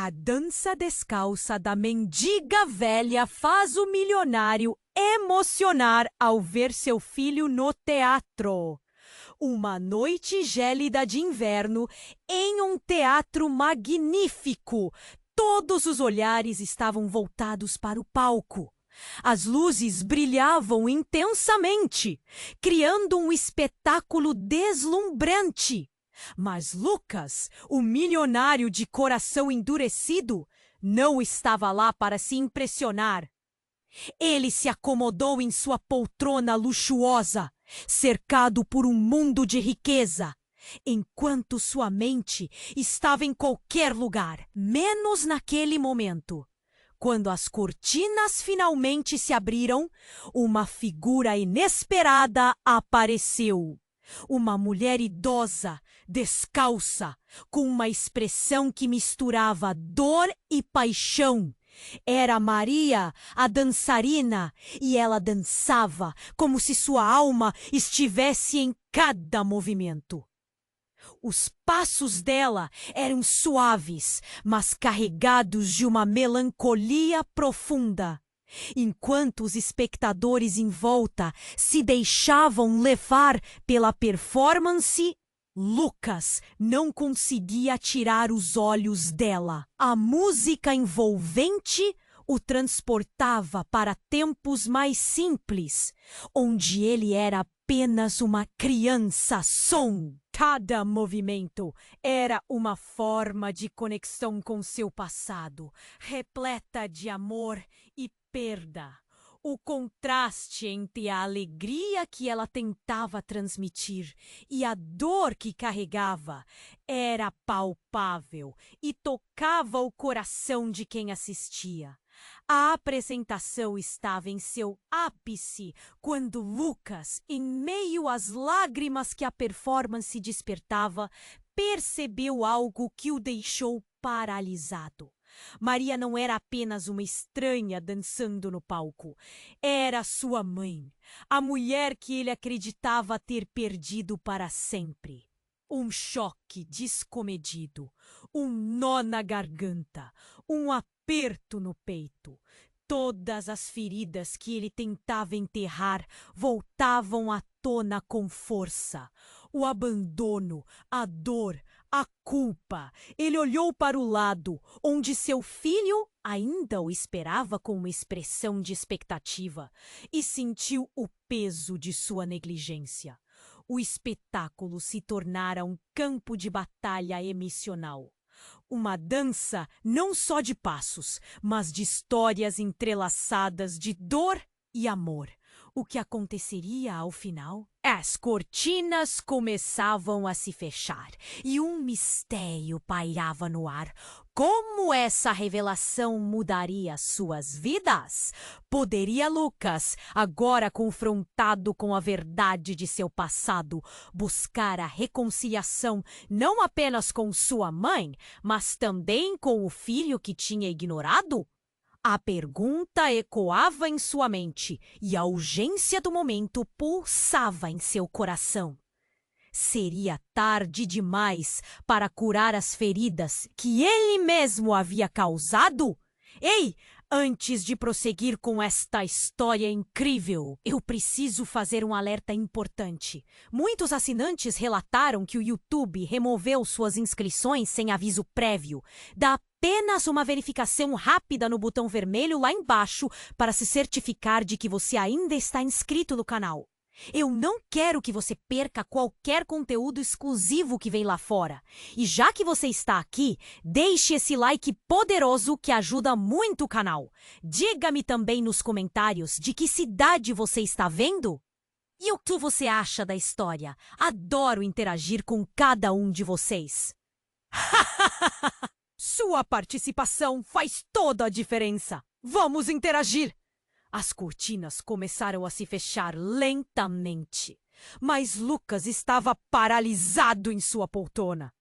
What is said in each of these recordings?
A dança descalça da mendiga velha faz o milionário emocionar ao ver seu filho no teatro. Uma noite gélida de inverno em um teatro magnífico. Todos os olhares estavam voltados para o palco. As luzes brilhavam intensamente, criando um espetáculo deslumbrante. Mas Lucas, o milionário de coração endurecido, não estava lá para se impressionar. Ele se acomodou em sua poltrona luxuosa, cercado por um mundo de riqueza, enquanto sua mente estava em qualquer lugar, menos naquele momento. Quando as cortinas finalmente se abriram, uma figura inesperada apareceu. Uma mulher idosa, descalça, com uma expressão que misturava dor e paixão. Era Maria, a dançarina, e ela dançava como se sua alma estivesse em cada movimento. Os passos dela eram suaves, mas carregados de uma melancolia profunda. Enquanto os espectadores em volta se deixavam levar pela performance, Lucas não conseguia tirar os olhos dela. A música envolvente o transportava para tempos mais simples, onde ele era apenas uma criança-som. Cada movimento era uma forma de conexão com seu passado, repleta de amor e perda. O contraste entre a alegria que ela tentava transmitir e a dor que carregava era palpável e tocava o coração de quem assistia. A apresentação estava em seu ápice quando Lucas, em meio às lágrimas que a performance despertava, percebeu algo que o deixou paralisado. Maria não era apenas uma estranha dançando no palco. Era sua mãe, a mulher que ele acreditava ter perdido para sempre. Um choque descomedido, um nó na garganta, um aperto no peito. Todas as feridas que ele tentava enterrar voltavam à tona com força. O abandono, a dor, a culpa. Ele olhou para o lado, onde seu filho ainda o esperava com uma expressão de expectativa, e sentiu o peso de sua negligência. O espetáculo se tornara um campo de batalha emocional. Uma dança não só de passos, mas de histórias entrelaçadas de dor e amor. O que aconteceria ao final? As cortinas começavam a se fechar e um mistério pairava no ar. Como essa revelação mudaria suas vidas? Poderia Lucas, agora confrontado com a verdade de seu passado, buscar a reconciliação não apenas com sua mãe, mas também com o filho que tinha ignorado? A pergunta ecoava em sua mente e a urgência do momento pulsava em seu coração. Seria tarde demais para curar as feridas que ele mesmo havia causado? Ei, antes de prosseguir com esta história incrível, eu preciso fazer um alerta importante. Muitos assinantes relataram que o YouTube removeu suas inscrições sem aviso prévio. Dá apenas uma verificação rápida no botão vermelho lá embaixo para se certificar de que você ainda está inscrito no canal. Eu não quero que você perca qualquer conteúdo exclusivo que vem lá fora. E já que você está aqui, deixe esse like poderoso que ajuda muito o canal. Diga-me também nos comentários de que cidade você está vendo. E o que você acha da história? Adoro interagir com cada um de vocês. Sua participação faz toda a diferença. Vamos interagir! As cortinas começaram a se fechar lentamente, mas Lucas estava paralisado em sua poltrona.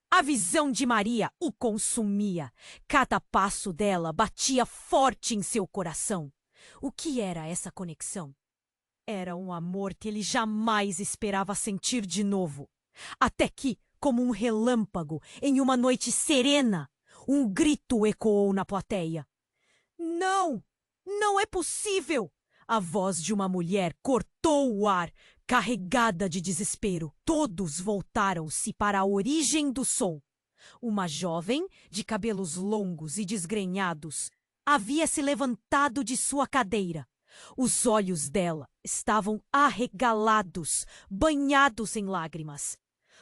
A visão de Maria o consumia. Cada passo dela batia forte em seu coração. O que era essa conexão? Era um amor que ele jamais esperava sentir de novo. Até que, como um relâmpago, em uma noite serena, Um grito ecoou na plateia. Não! Não é possível! A voz de uma mulher cortou o ar, carregada de desespero. Todos voltaram-se para a origem do som. Uma jovem, de cabelos longos e desgrenhados, havia se levantado de sua cadeira. Os olhos dela estavam arregalados, banhados em lágrimas.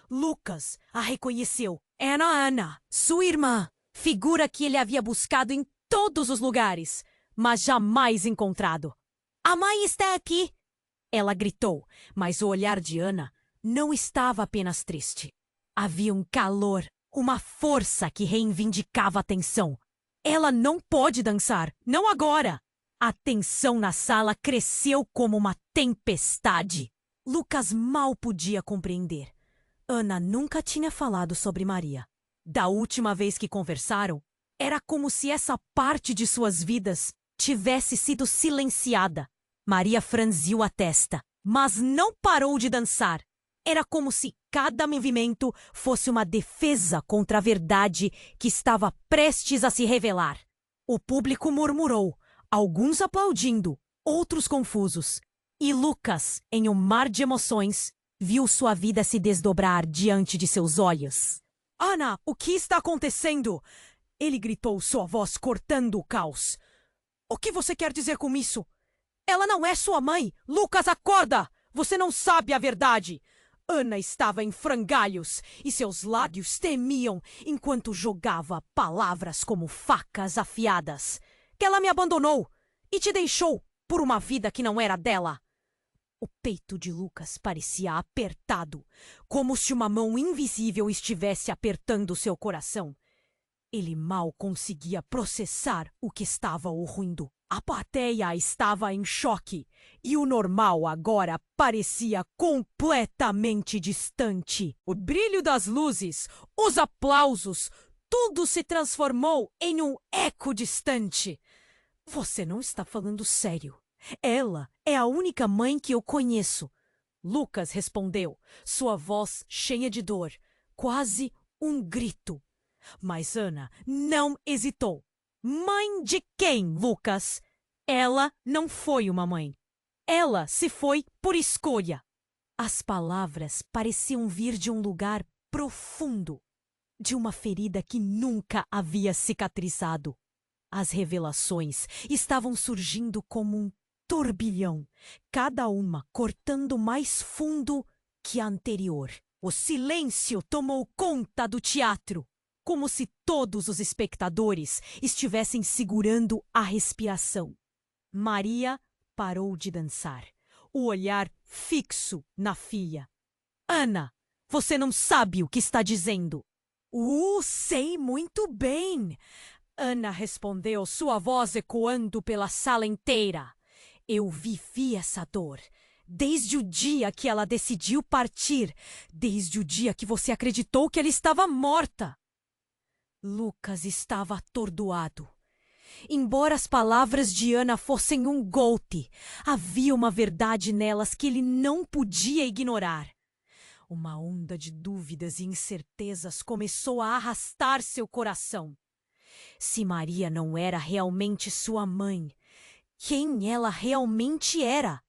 Lucas a reconheceu. Era Ana, sua irmã, figura que ele havia buscado em todos os lugares, mas jamais encontrado. A mãe está aqui! Ela gritou, mas o olhar de Ana não estava apenas triste. Havia um calor, uma força que reivindicava a tensão. Ela não pode dançar, não agora! A tensão na sala cresceu como uma tempestade. Lucas mal podia compreender. Ana nunca tinha falado sobre Maria. Da última vez que conversaram, era como se essa parte de suas vidas tivesse sido silenciada. Maria franziu a testa, mas não parou de dançar. Era como se cada movimento fosse uma defesa contra a verdade que estava prestes a se revelar. O público murmurou, alguns aplaudindo, outros confusos. E Lucas, em um mar de emoções, viu sua vida se desdobrar diante de seus olhos. Ana, o que está acontecendo? Ele gritou, sua voz cortando o caos. O que você quer dizer com isso? Ela não é sua mãe! Lucas, acorda! Você não sabe a verdade! Ana estava em frangalhos e seus lábios tremiam enquanto jogava palavras como facas afiadas. Que ela me abandonou e te deixou por uma vida que não era dela. O peito de Lucas parecia apertado, como se uma mão invisível estivesse apertando seu coração. Ele mal conseguia processar o que estava o ruindo. A plateia estava em choque e o normal agora parecia completamente distante. O brilho das luzes, os aplausos, tudo se transformou em um eco distante. Você não está falando sério. Ela é a única mãe que eu conheço. Lucas respondeu, sua voz cheia de dor, quase um grito. Mas Ana não hesitou. Mãe de quem, Lucas? Ela não foi uma mãe. Ela se foi por escolha. As palavras pareciam vir de um lugar profundo, de uma ferida que nunca havia cicatrizado. As revelações estavam surgindo como um turbilhão, cada uma cortando mais fundo que a anterior. O silêncio tomou conta do teatro, como se todos os espectadores estivessem segurando a respiração. Maria parou de dançar, o olhar fixo na filha. Ana, você não sabe o que está dizendo. Sei muito bem. Ana respondeu, sua voz ecoando pela sala inteira. Eu vivi essa dor. Desde o dia que ela decidiu partir, desde o dia que você acreditou que ela estava morta. Lucas estava atordoado. Embora as palavras de Ana fossem um golpe, havia uma verdade nelas que ele não podia ignorar. Uma onda de dúvidas e incertezas começou a arrastar seu coração. Se Maria não era realmente sua mãe, quem ela realmente era?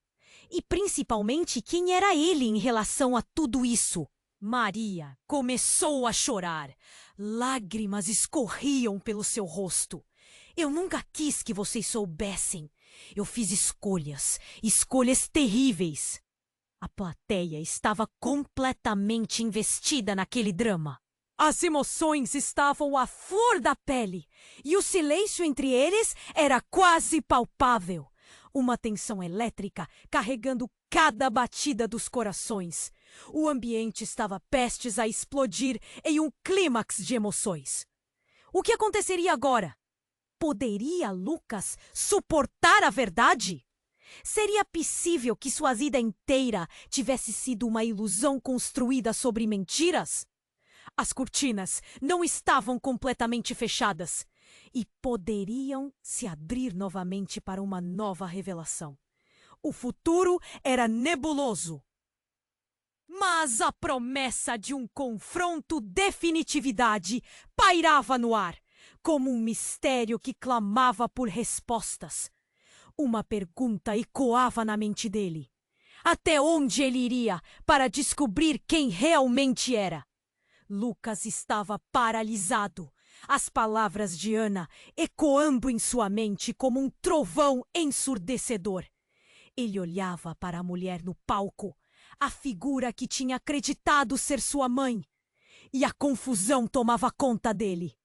E principalmente quem era ele em relação a tudo isso? Maria começou a chorar. Lágrimas escorriam pelo seu rosto. Eu nunca quis que vocês soubessem. Eu fiz escolhas terríveis. A plateia estava completamente investida naquele drama. As emoções estavam à flor da pele e o silêncio entre eles era quase palpável. Uma tensão elétrica carregando cada batida dos corações. O ambiente estava prestes a explodir em um clímax de emoções. O que aconteceria agora? Poderia Lucas suportar a verdade? Seria possível que sua vida inteira tivesse sido uma ilusão construída sobre mentiras? As cortinas não estavam completamente fechadas e poderiam se abrir novamente para uma nova revelação. O futuro era nebuloso. Mas a promessa de um confronto definitividade pairava no ar. como um mistério que clamava por respostas. Uma pergunta ecoava na mente dele. Até onde ele iria para descobrir quem realmente era? Lucas estava paralisado, as palavras de Ana ecoando em sua mente como um trovão ensurdecedor. Ele olhava para a mulher no palco, a figura que tinha acreditado ser sua mãe, e a confusão tomava conta dele.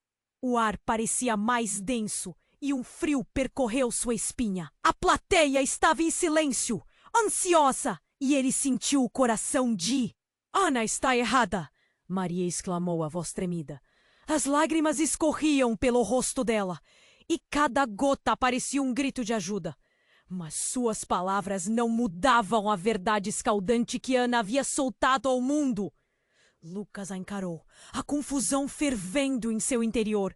O ar parecia mais denso e um frio percorreu sua espinha. A plateia estava em silêncio, ansiosa, e ele sentiu o coração de... Ana está errada! Maria exclamou a voz tremida. As lágrimas escorriam pelo rosto dela, e cada gota parecia um grito de ajuda. Mas suas palavras não mudavam a verdade escaldante que Ana havia soltado ao mundo. Lucas a encarou, a confusão fervendo em seu interior.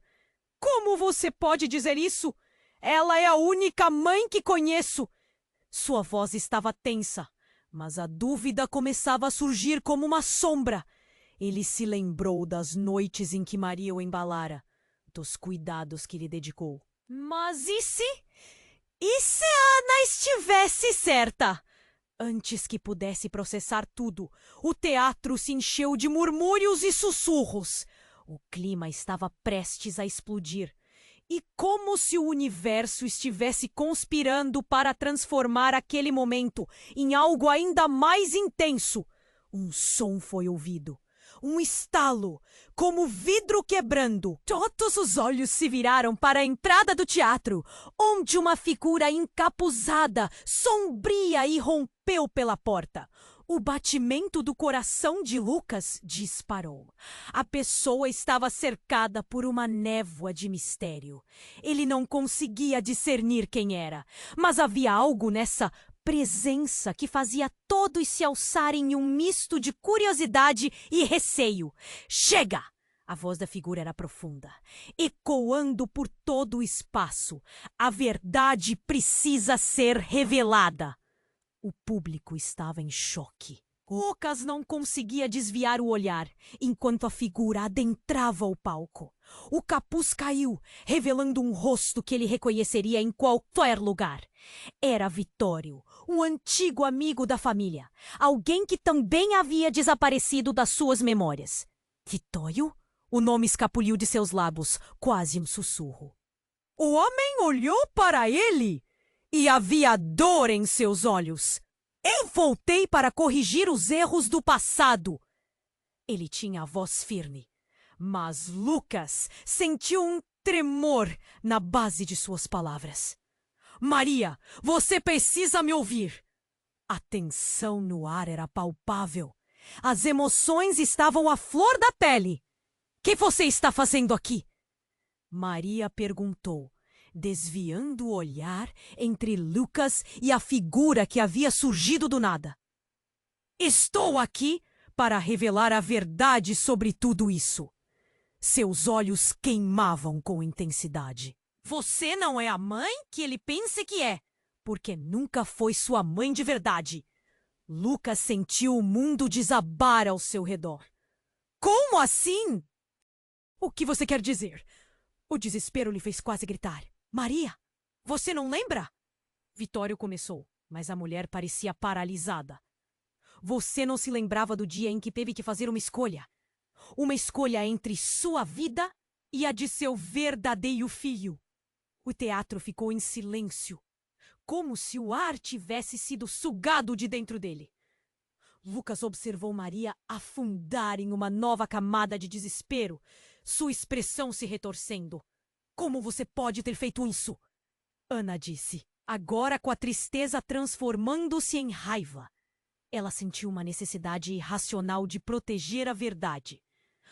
Como você pode dizer isso? Ela é a única mãe que conheço. Sua voz estava tensa, mas a dúvida começava a surgir como uma sombra. Ele se lembrou das noites em que Maria o embalara, dos cuidados que lhe dedicou. Mas e se Ana estivesse certa? Antes que pudesse processar tudo, o teatro se encheu de murmúrios e sussurros. O clima estava prestes a explodir. E como se o universo estivesse conspirando para transformar aquele momento em algo ainda mais intenso, um som foi ouvido. Um estalo, como vidro quebrando. Todos os olhos se viraram para a entrada do teatro, onde uma figura encapuzada, sombria, irrompeu pela porta. O batimento do coração de Lucas disparou. A pessoa estava cercada por uma névoa de mistério. Ele não conseguia discernir quem era, mas havia algo nessa presença que fazia todos se alçarem em um misto de curiosidade e receio. Chega! A voz da figura era profunda, ecoando por todo o espaço. A verdade precisa ser revelada. O público estava em choque. Lucas não conseguia desviar o olhar enquanto a figura adentrava o palco. O capuz caiu, revelando um rosto que ele reconheceria em qualquer lugar. Era Vitório, um antigo amigo da família, alguém que também havia desaparecido das suas memórias. Vitório? O nome escapuliu de seus lábios, quase um sussurro. O homem olhou para ele e havia dor em seus olhos. Eu voltei para corrigir os erros do passado. Ele tinha a voz firme, mas Lucas sentiu um tremor na base de suas palavras. Maria, você precisa me ouvir. A tensão no ar era palpável. As emoções estavam à flor da pele. Que você está fazendo aqui? Maria perguntou, desviando o olhar entre Lucas e a figura que havia surgido do nada. Estou aqui para revelar a verdade sobre tudo isso. Seus olhos queimavam com intensidade. Você não é a mãe que ele pensa que é, porque nunca foi sua mãe de verdade. Lucas sentiu o mundo desabar ao seu redor. Como assim? O que você quer dizer? O desespero lhe fez quase gritar. Maria, você não lembra? Vitório começou, mas a mulher parecia paralisada. Você não se lembrava do dia em que teve que fazer uma escolha? Uma escolha entre sua vida e a de seu verdadeiro filho. O teatro ficou em silêncio, como se o ar tivesse sido sugado de dentro dele. Lucas observou Maria afundar em uma nova camada de desespero, sua expressão se retorcendo. Como você pode ter feito isso? Ana disse, agora com a tristeza transformando-se em raiva. Ela sentiu uma necessidade irracional de proteger a verdade,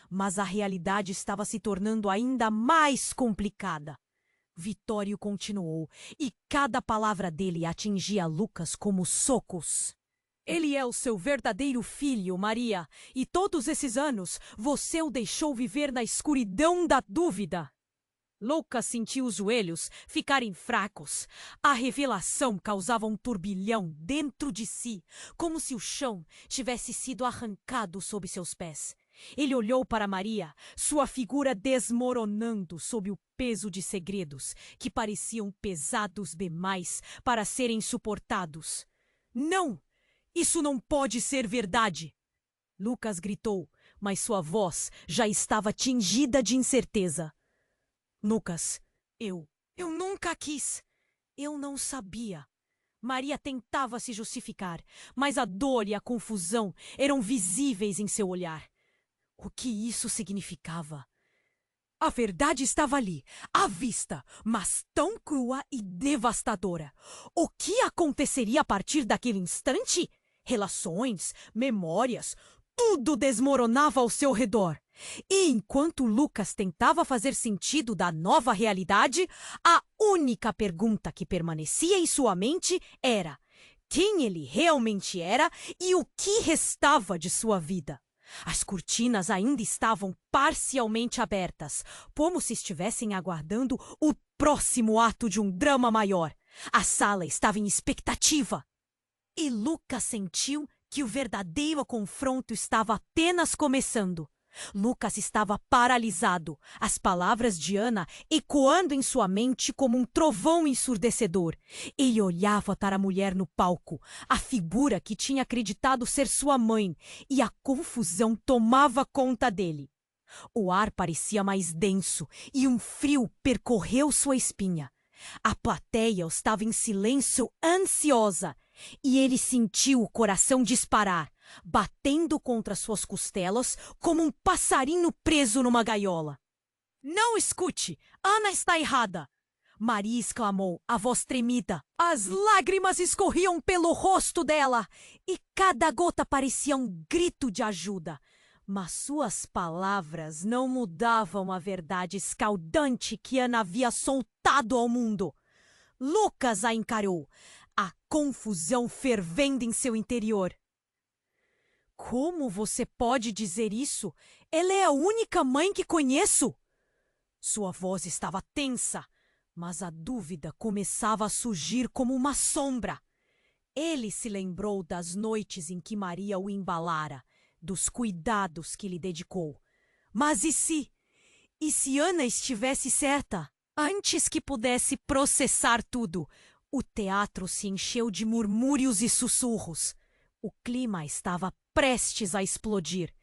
mas a realidade estava se tornando ainda mais complicada. Vitório continuou, e cada palavra dele atingia Lucas como socos. Ele é o seu verdadeiro filho, Maria, e todos esses anos você o deixou viver na escuridão da dúvida. Lucas sentiu os joelhos ficarem fracos. A revelação causava um turbilhão dentro de si, como se o chão tivesse sido arrancado sob seus pés. Ele olhou para Maria, sua figura desmoronando sob o peso de segredos que pareciam pesados demais para serem suportados. Não! Isso não pode ser verdade! Lucas gritou, mas sua voz já estava tingida de incerteza. Lucas, eu nunca quis. Eu não sabia. Maria tentava se justificar, mas a dor e a confusão eram visíveis em seu olhar. O que isso significava? A verdade estava ali, à vista, mas tão crua e devastadora. O que aconteceria a partir daquele instante? Relações, memórias, tudo desmoronava ao seu redor. E enquanto Lucas tentava fazer sentido da nova realidade, a única pergunta que permanecia em sua mente era: quem ele realmente era e o que restava de sua vida? As cortinas ainda estavam parcialmente abertas, como se estivessem aguardando o próximo ato de um drama maior. A sala estava em expectativa. E Lucas sentiu que o verdadeiro confronto estava apenas começando. Lucas estava paralisado, as palavras de Ana ecoando em sua mente como um trovão ensurdecedor. Ele olhava para a mulher no palco, a figura que tinha acreditado ser sua mãe, e a confusão tomava conta dele. O ar parecia mais denso e um frio percorreu sua espinha. A plateia estava em silêncio, ansiosa, e ele sentiu o coração disparar, batendo contra suas costelas como um passarinho preso numa gaiola. Não escute! Ana está errada! Maria exclamou, a voz tremida. As lágrimas escorriam pelo rosto dela e cada gota parecia um grito de ajuda. Mas suas palavras não mudavam a verdade escaldante que Ana havia soltado ao mundo. Lucas a encarou, a confusão fervendo em seu interior. Como você pode dizer isso? Ela é a única mãe que conheço. Sua voz estava tensa, mas a dúvida começava a surgir como uma sombra. Ele se lembrou das noites em que Maria o embalara, dos cuidados que lhe dedicou. Mas e se? E se Ana estivesse certa? Antes que pudesse processar tudo, o teatro se encheu de murmúrios e sussurros. O clima estava prestes a explodir.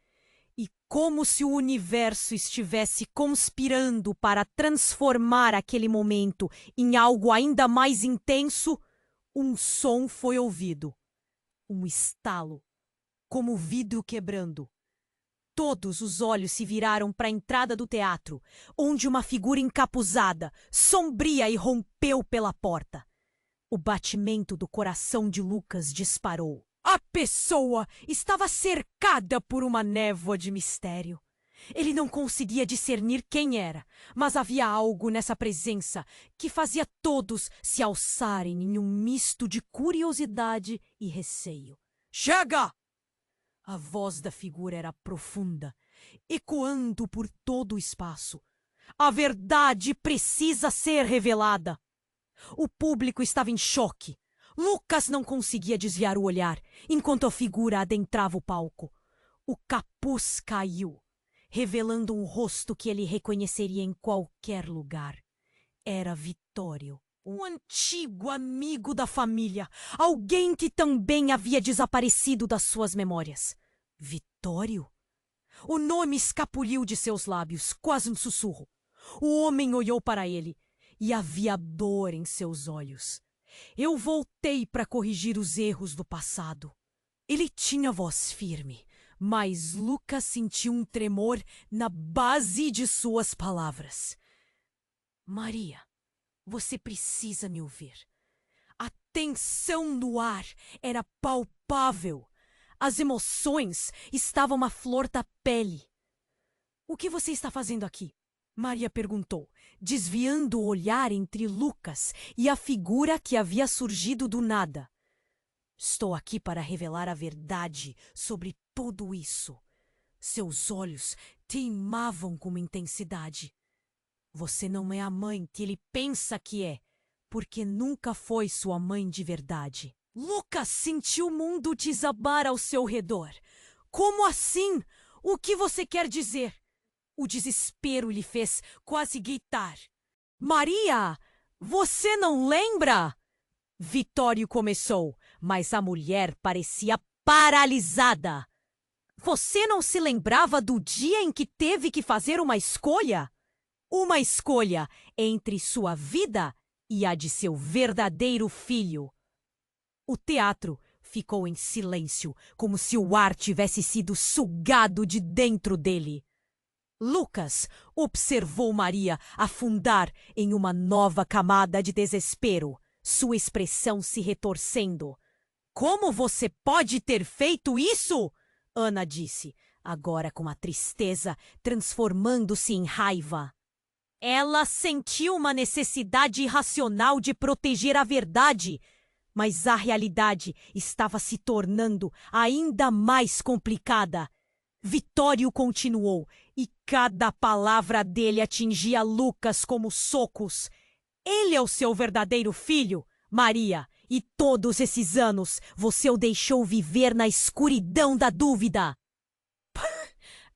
E como se o universo estivesse conspirando para transformar aquele momento em algo ainda mais intenso, um som foi ouvido. Um estalo, como vidro quebrando. Todos os olhos se viraram para a entrada do teatro, onde uma figura encapuzada, sombria, irrompeu pela porta. O batimento do coração de Lucas disparou. A pessoa estava cercada por uma névoa de mistério. Ele não conseguia discernir quem era, mas havia algo nessa presença que fazia todos se alçarem em um misto de curiosidade e receio. Chega! A voz da figura era profunda, ecoando por todo o espaço. A verdade precisa ser revelada. O público estava em choque. Lucas não conseguia desviar o olhar, enquanto a figura adentrava o palco. O capuz caiu, revelando um rosto que ele reconheceria em qualquer lugar. Era Vitório, um antigo amigo da família, alguém que também havia desaparecido das suas memórias. Vitório? O nome escapuliu de seus lábios, quase um sussurro. O homem olhou para ele, e havia dor em seus olhos. Eu voltei para corrigir os erros do passado. Ele tinha voz firme, mas Lucas sentiu um tremor na base de suas palavras. Maria, você precisa me ouvir. A tensão no ar era palpável. As emoções estavam à flor da pele. O que você está fazendo aqui? Maria perguntou, desviando o olhar entre Lucas e a figura que havia surgido do nada. Estou aqui para revelar a verdade sobre tudo isso. Seus olhos teimavam com intensidade. Você não é a mãe que ele pensa que é, porque nunca foi sua mãe de verdade. Lucas sentiu o mundo desabar ao seu redor. Como assim? O que você quer dizer? O desespero lhe fez quase gritar. Maria, você não lembra? Vitório começou, mas a mulher parecia paralisada. Você não se lembrava do dia em que teve que fazer uma escolha? Uma escolha entre sua vida e a de seu verdadeiro filho. O teatro ficou em silêncio, como se o ar tivesse sido sugado de dentro dele. Lucas observou Maria afundar em uma nova camada de desespero, sua expressão se retorcendo. Como você pode ter feito isso? Ana disse, agora com a tristeza transformando-se em raiva. Ela sentiu uma necessidade irracional de proteger a verdade, mas a realidade estava se tornando ainda mais complicada. Vitório continuou, e cada palavra dele atingia Lucas como socos. Ele é o seu verdadeiro filho, Maria, e todos esses anos você o deixou viver na escuridão da dúvida.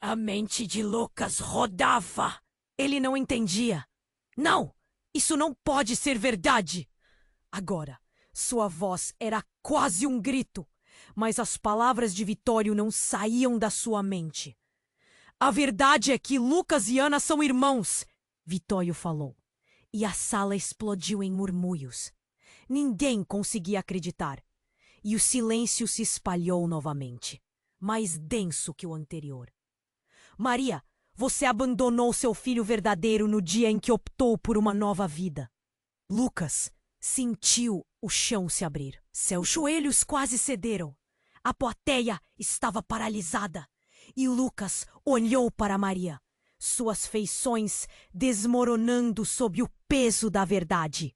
A mente de Lucas rodava. Ele não entendia. Não, isso não pode ser verdade. Agora, sua voz era quase um grito, mas as palavras de Vitório não saíam da sua mente. A verdade é que Lucas e Ana são irmãos, Vitório falou. E a sala explodiu em murmúrios. Ninguém conseguia acreditar. E o silêncio se espalhou novamente, mais denso que o anterior. Maria, você abandonou seu filho verdadeiro no dia em que optou por uma nova vida. Lucas sentiu o chão se abrir. Seus joelhos quase cederam. A plateia estava paralisada. E Lucas olhou para Maria, suas feições desmoronando sob o peso da verdade.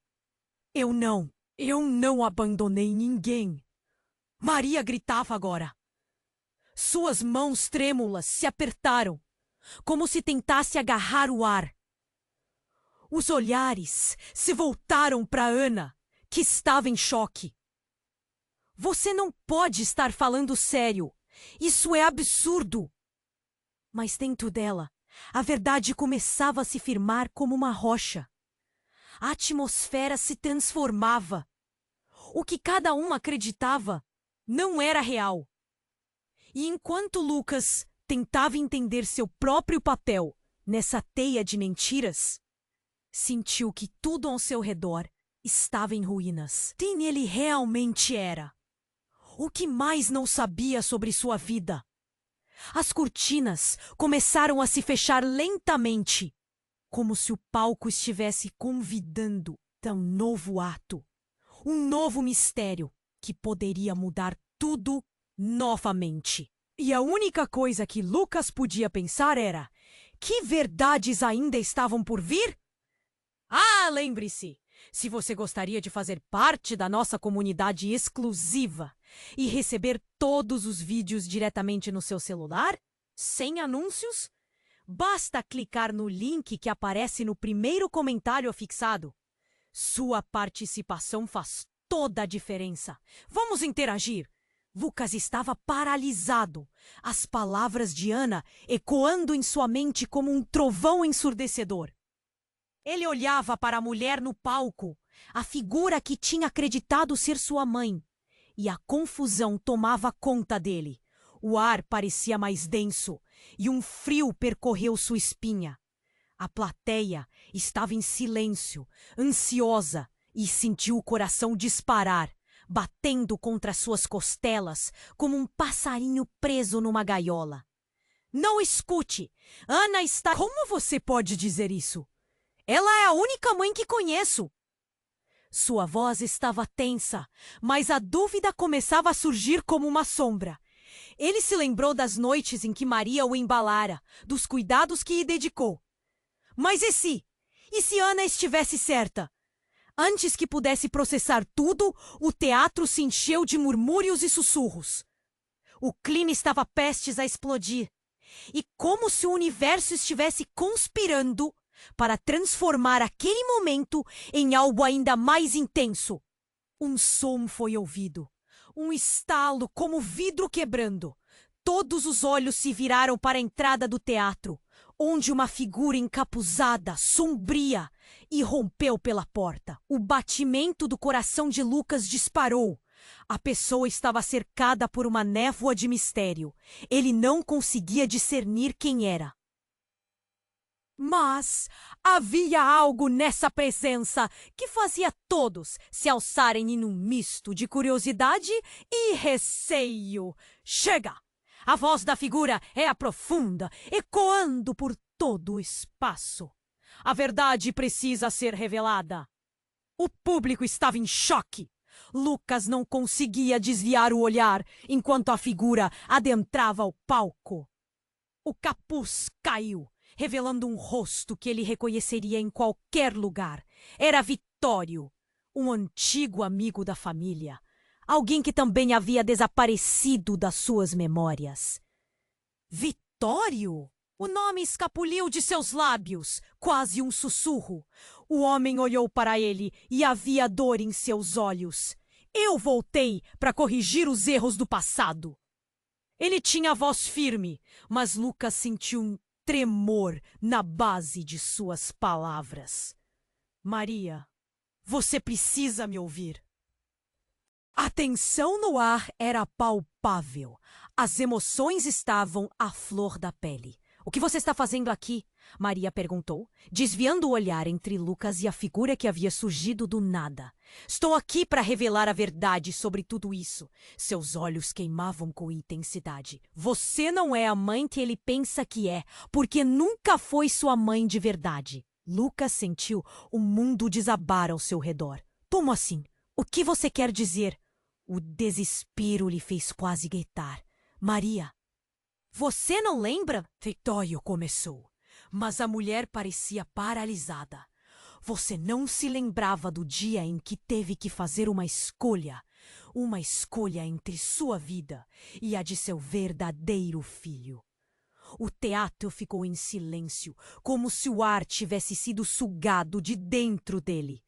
Eu não abandonei ninguém. Maria gritava agora. Suas mãos trêmulas se apertaram, como se tentasse agarrar o ar. Os olhares se voltaram para Ana, que estava em choque. Você não pode estar falando sério. Isso é absurdo. Mas dentro dela, a verdade começava a se firmar como uma rocha. A atmosfera se transformava. O que cada um acreditava não era real. E enquanto Lucas tentava entender seu próprio papel nessa teia de mentiras, sentiu que tudo ao seu redor estava em ruínas. Quem ele realmente era? O que mais não sabia sobre sua vida? As cortinas começaram a se fechar lentamente, como se o palco estivesse convidando a um novo ato, um novo mistério que poderia mudar tudo novamente. E a única coisa que Lucas podia pensar era: que verdades ainda estavam por vir? Ah, lembre-se! Se você gostaria de fazer parte da nossa comunidade exclusiva e receber todos os vídeos diretamente no seu celular, sem anúncios, basta clicar no link que aparece no primeiro comentário afixado. Sua participação faz toda a diferença. Vamos interagir! Lucas estava paralisado, as palavras de Ana ecoando em sua mente como um trovão ensurdecedor. Ele olhava para a mulher no palco, a figura que tinha acreditado ser sua mãe, e a confusão tomava conta dele. O ar parecia mais denso, e um frio percorreu sua espinha. A plateia estava em silêncio, ansiosa, e sentiu o coração disparar, batendo contra suas costelas como um passarinho preso numa gaiola. Não escute! Ana está... Como você pode dizer isso? Ela é a única mãe que conheço. Sua voz estava tensa, mas a dúvida começava a surgir como uma sombra. Ele se lembrou das noites em que Maria o embalara, dos cuidados que lhe dedicou. Mas e se Ana estivesse certa? Antes que pudesse processar tudo, o teatro se encheu de murmúrios e sussurros. O clima estava prestes a explodir. E como se o universo estivesse conspirando para transformar aquele momento em algo ainda mais intenso. Um som foi ouvido, um estalo como vidro quebrando. Todos os olhos se viraram para a entrada do teatro, onde uma figura encapuzada, sombria, irrompeu pela porta. O batimento do coração de Lucas disparou. A pessoa estava cercada por uma névoa de mistério. Ele não conseguia discernir quem era. Mas havia algo nessa presença que fazia todos se alçarem em um misto de curiosidade e receio. Chega! A voz da figura é profunda, ecoando por todo o espaço. A verdade precisa ser revelada. O público estava em choque. Lucas não conseguia desviar o olhar enquanto a figura adentrava o palco. O capuz caiu, revelando um rosto que ele reconheceria em qualquer lugar. Era Vitório, um antigo amigo da família. Alguém que também havia desaparecido das suas memórias. Vitório? O nome escapuliu de seus lábios, quase um sussurro. O homem olhou para ele e havia dor em seus olhos. Eu voltei para corrigir os erros do passado. Ele tinha a voz firme, mas Lucas sentiu um tremor na base de suas palavras. Maria, você precisa me ouvir. A tensão no ar era palpável. As emoções estavam à flor da pele. O que você está fazendo aqui? Maria perguntou, desviando o olhar entre Lucas e a figura que havia surgido do nada. Estou aqui para revelar a verdade sobre tudo isso. Seus olhos queimavam com intensidade. Você não é a mãe que ele pensa que é, porque nunca foi sua mãe de verdade. Lucas sentiu o mundo desabar ao seu redor. Como assim? O que você quer dizer? O desespero lhe fez quase gritar. Maria, você não lembra? Vitório começou, mas a mulher parecia paralisada. Você não se lembrava do dia em que teve que fazer uma escolha entre sua vida e a de seu verdadeiro filho. O teatro ficou em silêncio, como se o ar tivesse sido sugado de dentro dele.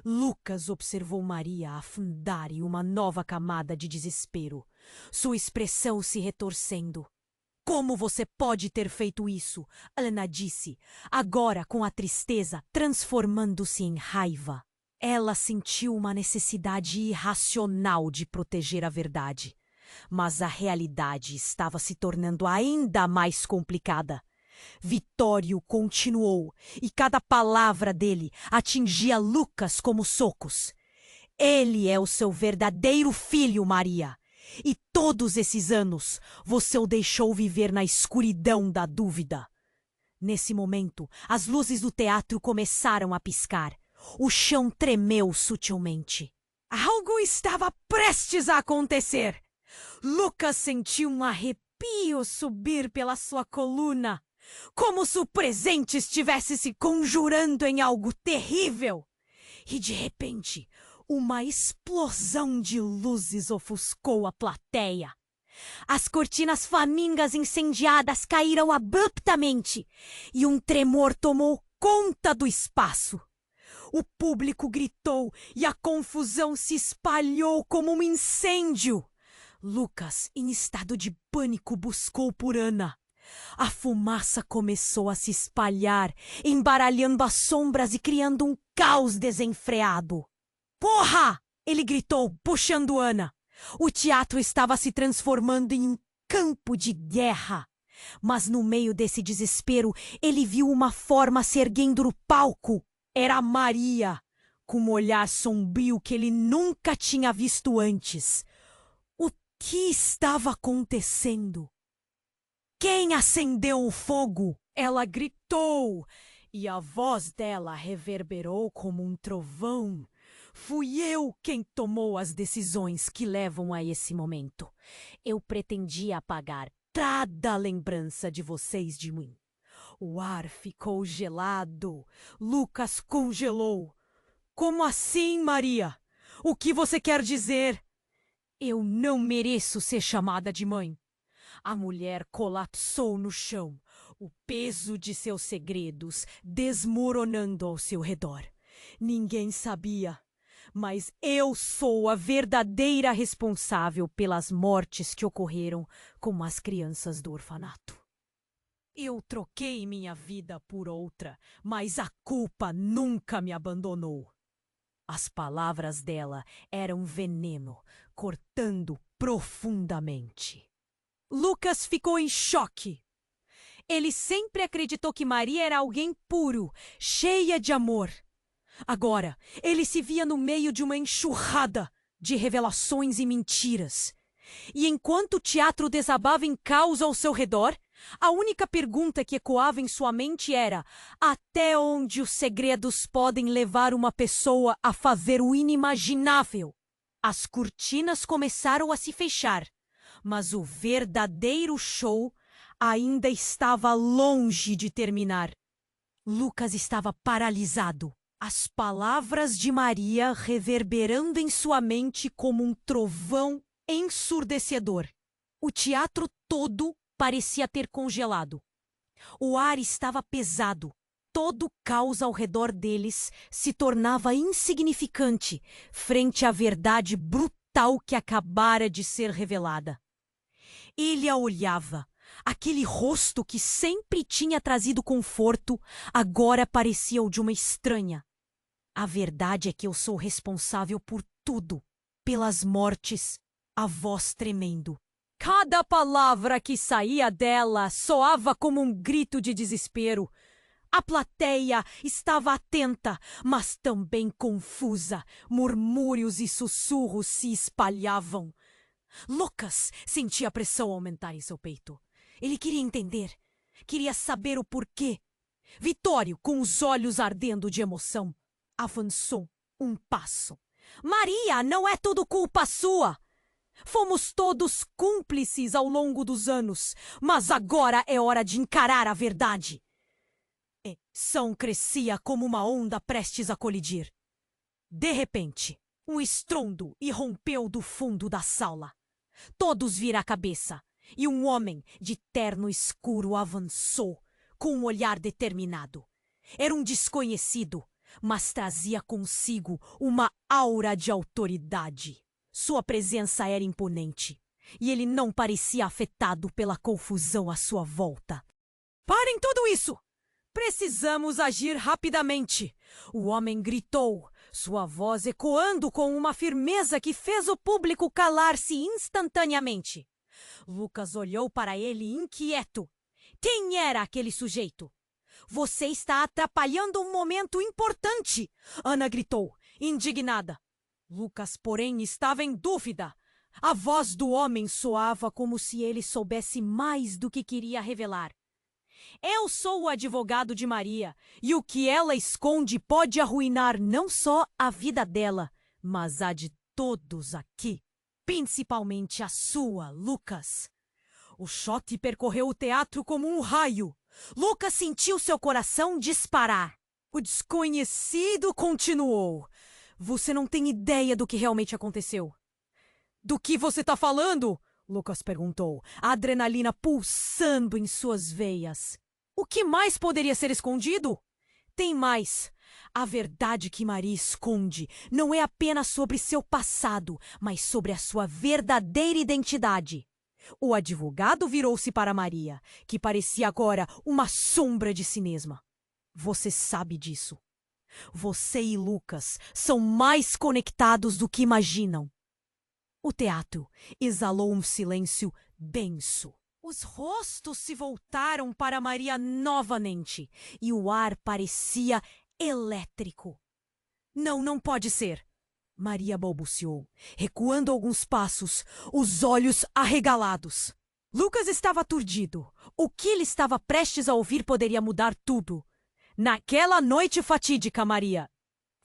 Lucas observou Maria afundar em uma nova camada de desespero, sua expressão se retorcendo. Como você pode ter feito isso? Ana disse, agora com a tristeza transformando-se em raiva. Ela sentiu uma necessidade irracional de proteger a verdade. Mas a realidade estava se tornando ainda mais complicada. Vitório continuou, e cada palavra dele atingia Lucas como socos. Ele é o seu verdadeiro filho, Maria. E todos esses anos você o deixou viver na escuridão da dúvida. Nesse momento, as luzes do teatro começaram a piscar. O chão tremeu sutilmente. Algo estava prestes a acontecer. Lucas sentiu um arrepio subir pela sua coluna, como se o presente estivesse se conjurando em algo terrível. E de repente, uma explosão de luzes ofuscou a plateia. As cortinas famingas incendiadas caíram abruptamente e um tremor tomou conta do espaço. O público gritou e a confusão se espalhou como um incêndio. Lucas, em estado de pânico, buscou por Ana. A fumaça começou a se espalhar, embaralhando as sombras e criando um caos desenfreado. Porra! Ele gritou, puxando Ana. O teatro estava se transformando em um campo de guerra. Mas no meio desse desespero, ele viu uma forma se erguendo no palco. Era Maria, com um olhar sombrio que ele nunca tinha visto antes. O que estava acontecendo? Quem acendeu o fogo? Ela gritou, e a voz dela reverberou como um trovão. Fui eu quem tomou as decisões que levam a esse momento. Eu pretendia apagar toda a lembrança de vocês de mim. O ar ficou gelado. Lucas congelou. Como assim, Maria? O que você quer dizer? Eu não mereço ser chamada de mãe. A mulher colapsou no chão, o peso de seus segredos desmoronando ao seu redor. Ninguém sabia, mas eu sou a verdadeira responsável pelas mortes que ocorreram com as crianças do orfanato. Eu troquei minha vida por outra, mas a culpa nunca me abandonou. As palavras dela eram veneno, cortando profundamente. Lucas ficou em choque. Ele sempre acreditou que Maria era alguém puro, cheia de amor. Agora, ele se via no meio de uma enxurrada de revelações e mentiras. E enquanto o teatro desabava em caos ao seu redor, a única pergunta que ecoava em sua mente era: até onde os segredos podem levar uma pessoa a fazer o inimaginável? As cortinas começaram a se fechar, mas o verdadeiro show ainda estava longe de terminar. Lucas estava paralisado, as palavras de Maria reverberando em sua mente como um trovão ensurdecedor. O teatro todo parecia ter congelado. O ar estava pesado. Todo o caos ao redor deles se tornava insignificante frente à verdade brutal que acabara de ser revelada. Ele a olhava. Aquele rosto que sempre tinha trazido conforto, agora parecia o de uma estranha. A verdade é que eu sou responsável por tudo, pelas mortes, a voz tremendo. Cada palavra que saía dela soava como um grito de desespero. A plateia estava atenta, mas também confusa. Murmúrios e sussurros se espalhavam. Lucas sentia a pressão aumentar em seu peito. Ele queria entender, queria saber o porquê. Vitório, com os olhos ardendo de emoção, avançou um passo. Maria, não é tudo culpa sua! Fomos todos cúmplices ao longo dos anos, mas agora é hora de encarar a verdade. E som crescia como uma onda prestes a colidir. De repente, um estrondo irrompeu do fundo da sala. Todos viram a cabeça, e um homem de terno escuro avançou, com um olhar determinado. Era um desconhecido, mas trazia consigo uma aura de autoridade. Sua presença era imponente, e ele não parecia afetado pela confusão à sua volta. Parem tudo isso! Precisamos agir rapidamente! O homem gritou, sua voz ecoando com uma firmeza que fez o público calar-se instantaneamente. Lucas olhou para ele inquieto. Quem era aquele sujeito? Você está atrapalhando um momento importante! Ana gritou, indignada. Lucas, porém, estava em dúvida. A voz do homem soava como se ele soubesse mais do que queria revelar. Eu sou o advogado de Maria, e o que ela esconde pode arruinar não só a vida dela, mas a de todos aqui. Principalmente a sua, Lucas. O choque percorreu o teatro como um raio. Lucas sentiu seu coração disparar. O desconhecido continuou. Você não tem ideia do que realmente aconteceu. Do que você está falando? Lucas perguntou, a adrenalina pulsando em suas veias. O que mais poderia ser escondido? Tem mais. A verdade que Maria esconde não é apenas sobre seu passado, mas sobre a sua verdadeira identidade. O advogado virou-se para Maria, que parecia agora uma sombra de si mesma. Você sabe disso. Você e Lucas são mais conectados do que imaginam. O teatro exalou um silêncio denso. Os rostos se voltaram para Maria novamente e o ar parecia elétrico. Não pode ser. Maria balbuciou, recuando alguns passos, os olhos arregalados. Lucas estava aturdido. O que ele estava prestes a ouvir poderia mudar tudo. Naquela noite fatídica, Maria,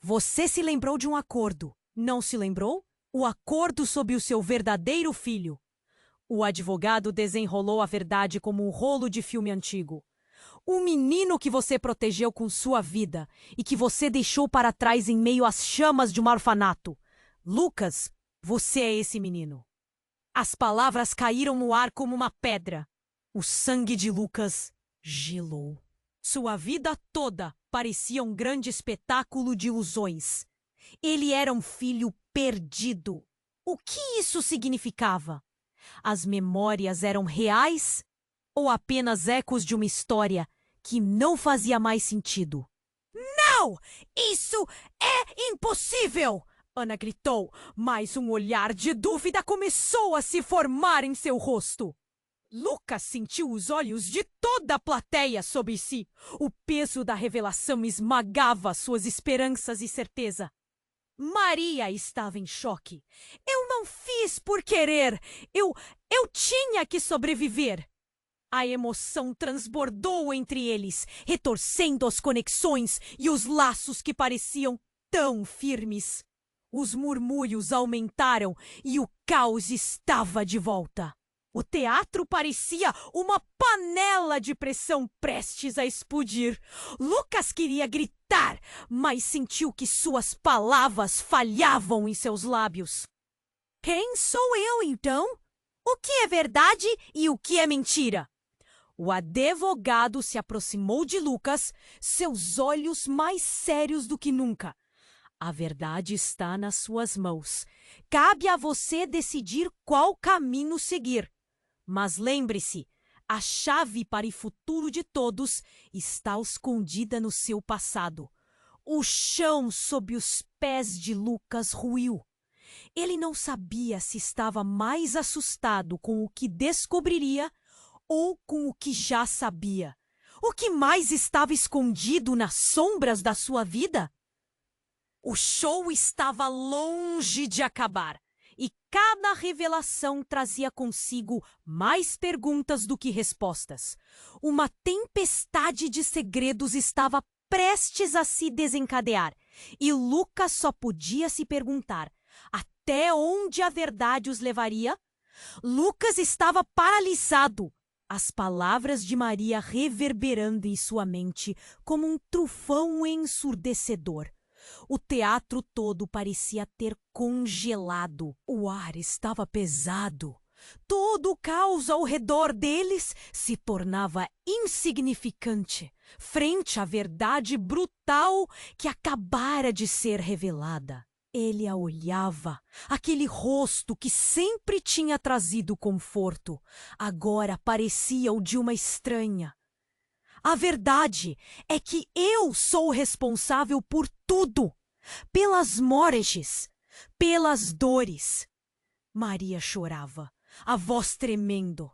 você se lembrou de um acordo, não se lembrou? O acordo sobre o seu verdadeiro filho. O advogado desenrolou a verdade como um rolo de filme antigo. O menino que você protegeu com sua vida e que você deixou para trás em meio às chamas de um orfanato. Lucas, você é esse menino. As palavras caíram no ar como uma pedra. O sangue de Lucas gelou. Sua vida toda parecia um grande espetáculo de ilusões. Ele era um filho perdido. O que isso significava? As memórias eram reais ou apenas ecos de uma história que não fazia mais sentido? Não! Isso é impossível! Ana gritou, mas um olhar de dúvida começou a se formar em seu rosto. Lucas sentiu os olhos de toda a plateia sobre si. O peso da revelação esmagava suas esperanças e certeza. Maria estava em choque. Eu não fiz por querer. Eu tinha que sobreviver. A emoção transbordou entre eles, retorcendo as conexões e os laços que pareciam tão firmes. Os murmúrios aumentaram e o caos estava de volta. O teatro parecia uma panela de pressão prestes a explodir. Lucas queria gritar, mas sentiu que suas palavras falhavam em seus lábios. Quem sou eu, então? O que é verdade e o que é mentira? O advogado se aproximou de Lucas, seus olhos mais sérios do que nunca. A verdade está nas suas mãos. Cabe a você decidir qual caminho seguir. Mas lembre-se, a chave para o futuro de todos está escondida no seu passado. O chão sob os pés de Lucas ruiu. Ele não sabia se estava mais assustado com o que descobriria ou com o que já sabia. O que mais estava escondido nas sombras da sua vida? O show estava longe de acabar. E cada revelação trazia consigo mais perguntas do que respostas. Uma tempestade de segredos estava prestes a se desencadear, e Lucas só podia se perguntar até onde a verdade os levaria. Lucas estava paralisado, as palavras de Maria reverberando em sua mente como um trovão ensurdecedor. O teatro todo parecia ter congelado. O ar estava pesado. Todo o caos ao redor deles se tornava insignificante frente à verdade brutal que acabara de ser revelada. Ele a olhava, aquele rosto que sempre tinha trazido conforto, agora parecia o de uma estranha. A verdade é que eu sou responsável por tudo, pelas mortes, pelas dores. Maria chorava, a voz tremendo.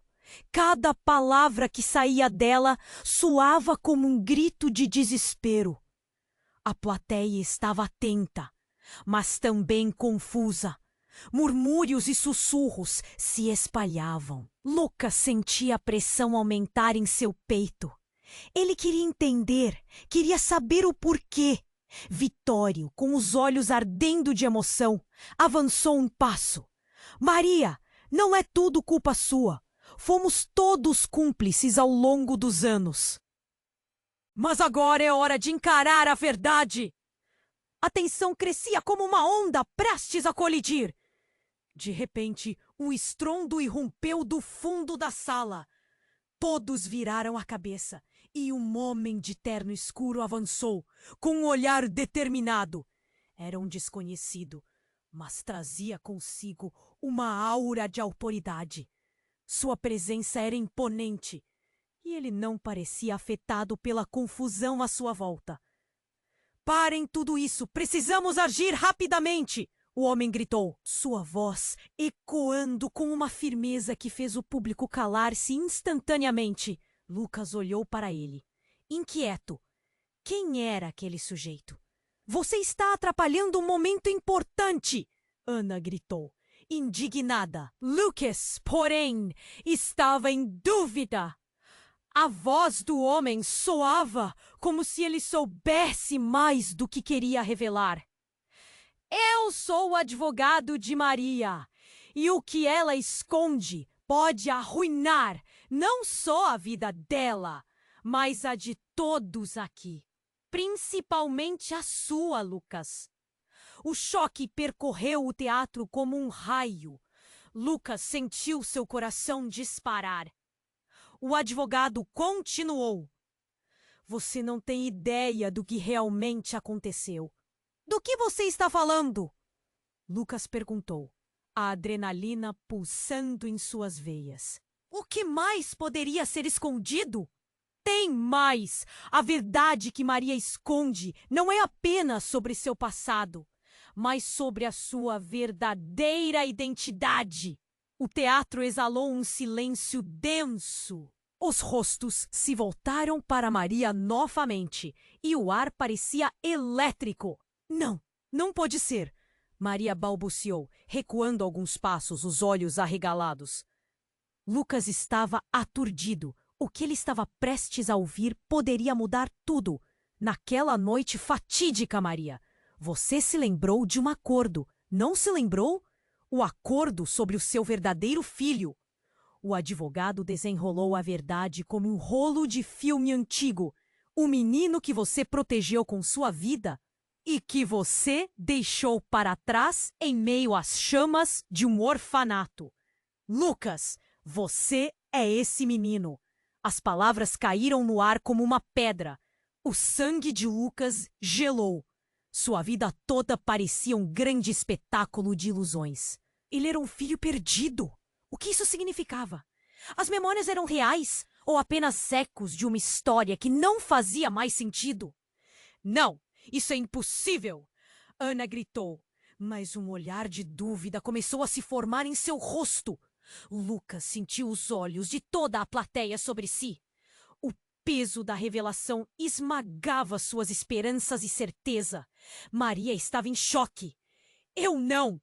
Cada palavra que saía dela soava como um grito de desespero. A plateia estava atenta, mas também confusa. Murmúrios e sussurros se espalhavam. Lucas sentia a pressão aumentar em seu peito. Ele queria entender, queria saber o porquê. Vitório, com os olhos ardendo de emoção, avançou um passo. Maria, não é tudo culpa sua. Fomos todos cúmplices ao longo dos anos. Mas agora é hora de encarar a verdade. A tensão crescia como uma onda prestes a colidir. De repente, um estrondo irrompeu do fundo da sala. Todos viraram a cabeça e um homem de terno escuro avançou, com um olhar determinado. Era um desconhecido, mas trazia consigo uma aura de autoridade. Sua presença era imponente e ele não parecia afetado pela confusão à sua volta. Parem tudo isso! Precisamos agir rapidamente! O homem gritou, sua voz ecoando com uma firmeza que fez o público calar-se instantaneamente. Lucas olhou para ele, inquieto. Quem era aquele sujeito? Você está atrapalhando um momento importante! Ana gritou, indignada. Lucas, porém, estava em dúvida. A voz do homem soava como se ele soubesse mais do que queria revelar. Eu sou o advogado de Maria, e o que ela esconde pode arruinar não só a vida dela, mas a de todos aqui, principalmente a sua, Lucas. O choque percorreu o teatro como um raio. Lucas sentiu seu coração disparar. O advogado continuou. Você não tem ideia do que realmente aconteceu. Do que você está falando? Lucas perguntou, a adrenalina pulsando em suas veias. O que mais poderia ser escondido? Tem mais! A verdade que Maria esconde não é apenas sobre seu passado, mas sobre a sua verdadeira identidade. O teatro exalou um silêncio denso. Os rostos se voltaram para Maria novamente e o ar parecia elétrico. Não, não pode ser! Maria balbuciou, recuando alguns passos, os olhos arregalados. Lucas estava aturdido. O que ele estava prestes a ouvir poderia mudar tudo. Naquela noite fatídica, Maria, você se lembrou de um acordo, não se lembrou? O acordo sobre o seu verdadeiro filho. O advogado desenrolou a verdade como um rolo de filme antigo. O menino que você protegeu com sua vida e que você deixou para trás em meio às chamas de um orfanato. Lucas, você é esse menino. As palavras caíram no ar como uma pedra. O sangue de Lucas gelou. Sua vida toda parecia um grande espetáculo de ilusões. Ele era um filho perdido. O que isso significava? As memórias eram reais ou apenas ecos de uma história que não fazia mais sentido? Não, isso é impossível! Ana gritou, mas um olhar de dúvida começou a se formar em seu rosto. Lucas sentiu os olhos de toda a plateia sobre si. O peso da revelação esmagava suas esperanças e certeza. Maria estava em choque. Eu não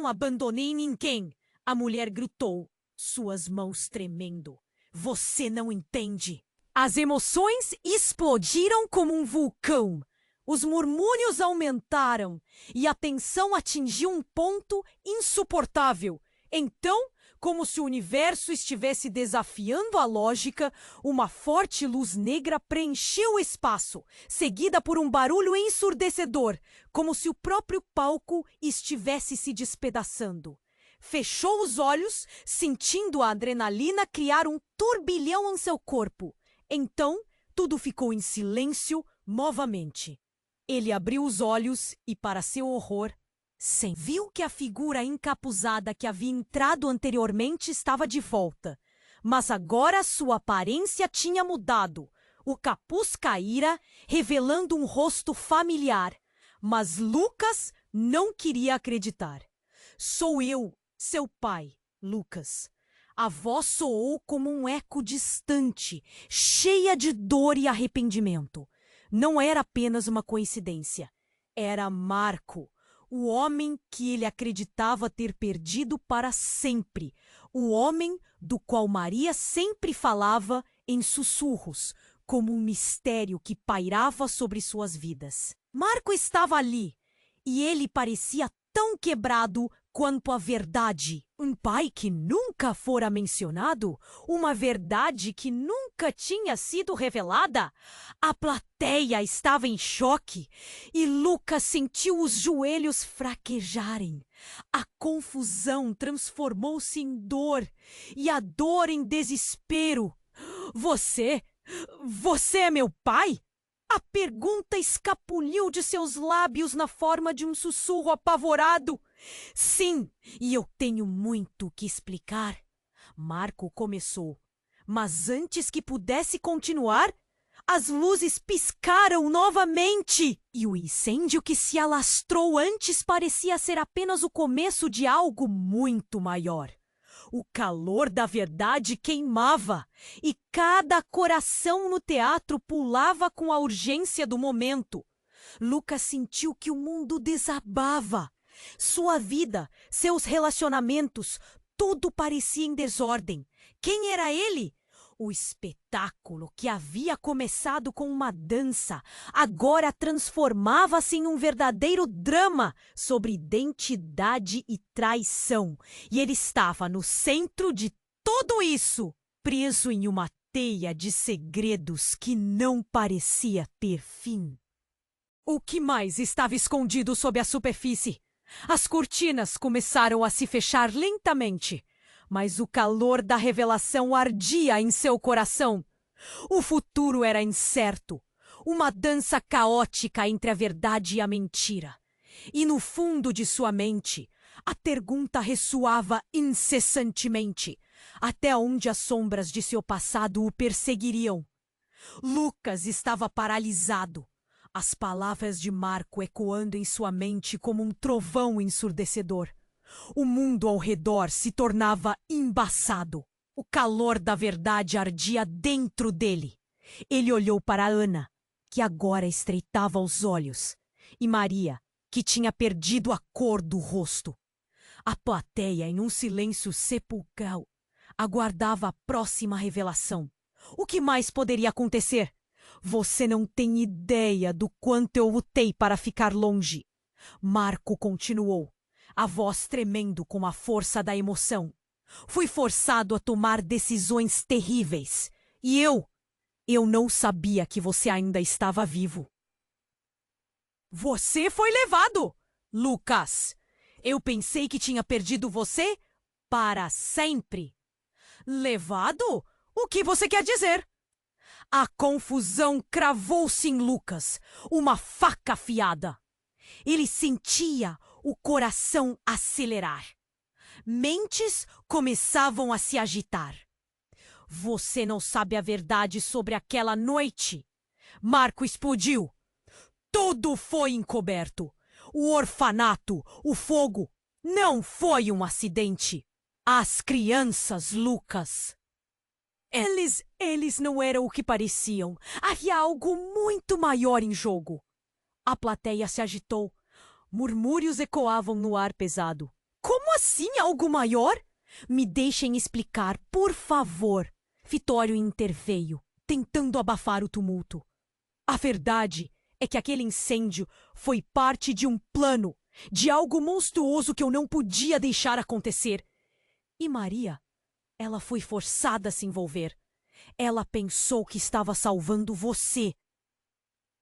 abandonei ninguém! A mulher gritou, suas mãos tremendo. Você não entende! As emoções explodiram como um vulcão. Os murmúrios aumentaram e a tensão atingiu um ponto insuportável. Então, como se o universo estivesse desafiando a lógica, uma forte luz negra preencheu o espaço, seguida por um barulho ensurdecedor, como se o próprio palco estivesse se despedaçando. Fechou os olhos, sentindo a adrenalina criar um turbilhão em seu corpo. Então, tudo ficou em silêncio novamente. Ele abriu os olhos e, para seu horror, viu que a figura encapuzada que havia entrado anteriormente estava de volta. Mas agora sua aparência tinha mudado. O capuz caíra, revelando um rosto familiar. Mas Lucas não queria acreditar. Sou eu, seu pai, Lucas. A voz soou como um eco distante, cheia de dor e arrependimento. Não era apenas uma coincidência. Era Marco, o homem que ele acreditava ter perdido para sempre. O homem do qual Maria sempre falava em sussurros, como um mistério que pairava sobre suas vidas. Marco estava ali, e ele parecia tão quebrado quanto a verdade. Um pai que nunca fora mencionado? Uma verdade que nunca tinha sido revelada? A plateia estava em choque e Lucas sentiu os joelhos fraquejarem. A confusão transformou-se em dor e a dor em desespero. Você é meu pai? A pergunta escapuliu de seus lábios na forma de um sussurro apavorado. Sim, e eu tenho muito que explicar. Marco começou, mas antes que pudesse continuar, as luzes piscaram novamente e o incêndio que se alastrou antes parecia ser apenas o começo de algo muito maior. O calor da verdade queimava e cada coração no teatro pulava com a urgência do momento. Lucas sentiu que o mundo desabava. Sua vida, seus relacionamentos, tudo parecia em desordem. Quem era ele? O espetáculo que havia começado com uma dança agora transformava-se em um verdadeiro drama sobre identidade e traição. E ele estava no centro de tudo isso, preso em uma teia de segredos que não parecia ter fim. O que mais estava escondido sob a superfície? As cortinas começaram a se fechar lentamente. Mas o calor da revelação ardia em seu coração. O futuro era incerto, uma dança caótica entre a verdade e a mentira. E no fundo de sua mente, a pergunta ressoava incessantemente, até onde as sombras de seu passado o perseguiriam. Lucas estava paralisado, as palavras de Marco ecoando em sua mente como um trovão ensurdecedor. O mundo ao redor se tornava embaçado. O calor da verdade ardia dentro dele. Ele olhou para Ana, que agora estreitava os olhos, e Maria, que tinha perdido a cor do rosto. A plateia, em um silêncio sepulcral, aguardava a próxima revelação. O que mais poderia acontecer? Você não tem ideia do quanto eu lutei para ficar longe. Marco continuou, a voz tremendo com a força da emoção. Fui forçado a tomar decisões terríveis. E eu não sabia que você ainda estava vivo. Você foi levado, Lucas. Eu pensei que tinha perdido você para sempre. Levado? O que você quer dizer? A confusão cravou-se em Lucas, uma faca afiada. Ele sentia o coração acelerar. Mentes começavam a se agitar. Você não sabe a verdade sobre aquela noite. Marco explodiu. Tudo foi encoberto. O orfanato, o fogo, não foi um acidente. As crianças, Lucas. Eles não eram o que pareciam. Havia algo muito maior em jogo. A plateia se agitou. Murmúrios ecoavam no ar pesado. Como assim algo maior? Me deixem explicar, por favor. Vitório interveio, tentando abafar o tumulto. A verdade é que aquele incêndio foi parte de um plano, de algo monstruoso que eu não podia deixar acontecer. E Maria, ela foi forçada a se envolver. Ela pensou que estava salvando você.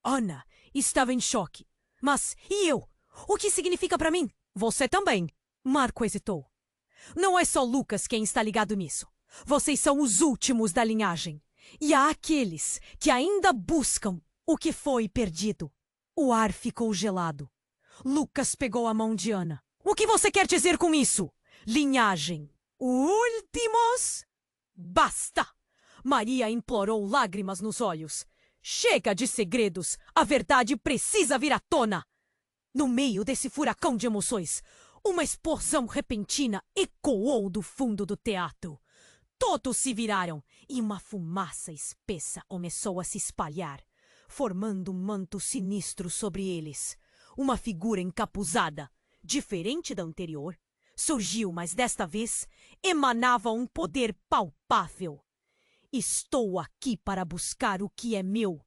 Ana estava em choque. Mas e eu? O que significa para mim? Você também. Marco hesitou. Não é só Lucas quem está ligado nisso. Vocês são os últimos da linhagem. E há aqueles que ainda buscam o que foi perdido. O ar ficou gelado. Lucas pegou a mão de Ana. O que você quer dizer com isso? Linhagem. Últimos? Basta! Maria implorou, lágrimas nos olhos. Chega de segredos. A verdade precisa vir à tona. No meio desse furacão de emoções, uma explosão repentina ecoou do fundo do teatro. Todos se viraram e uma fumaça espessa começou a se espalhar, formando um manto sinistro sobre eles. Uma figura encapuzada, diferente da anterior, surgiu, mas desta vez emanava um poder palpável. Estou aqui para buscar o que é meu.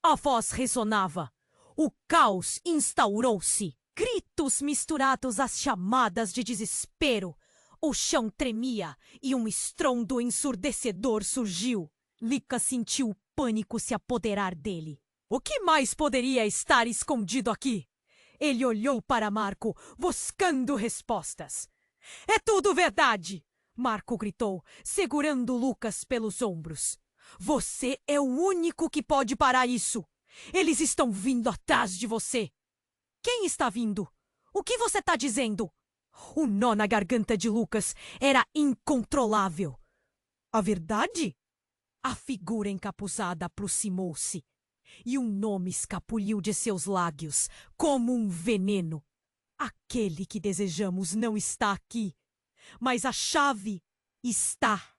A voz ressonava. O caos instaurou-se. Gritos misturados às chamadas de desespero. O chão tremia e um estrondo ensurdecedor surgiu. Lucas sentiu o pânico se apoderar dele. O que mais poderia estar escondido aqui? Ele olhou para Marco, buscando respostas. É tudo verdade! Marco gritou, segurando Lucas pelos ombros. Você é o único que pode parar isso. Eles estão vindo atrás de você. Quem está vindo? O que você está dizendo? O nó na garganta de Lucas era incontrolável. A verdade? A figura encapuzada aproximou-se e um nome escapuliu de seus lábios como um veneno. Aquele que desejamos não está aqui, mas a chave está.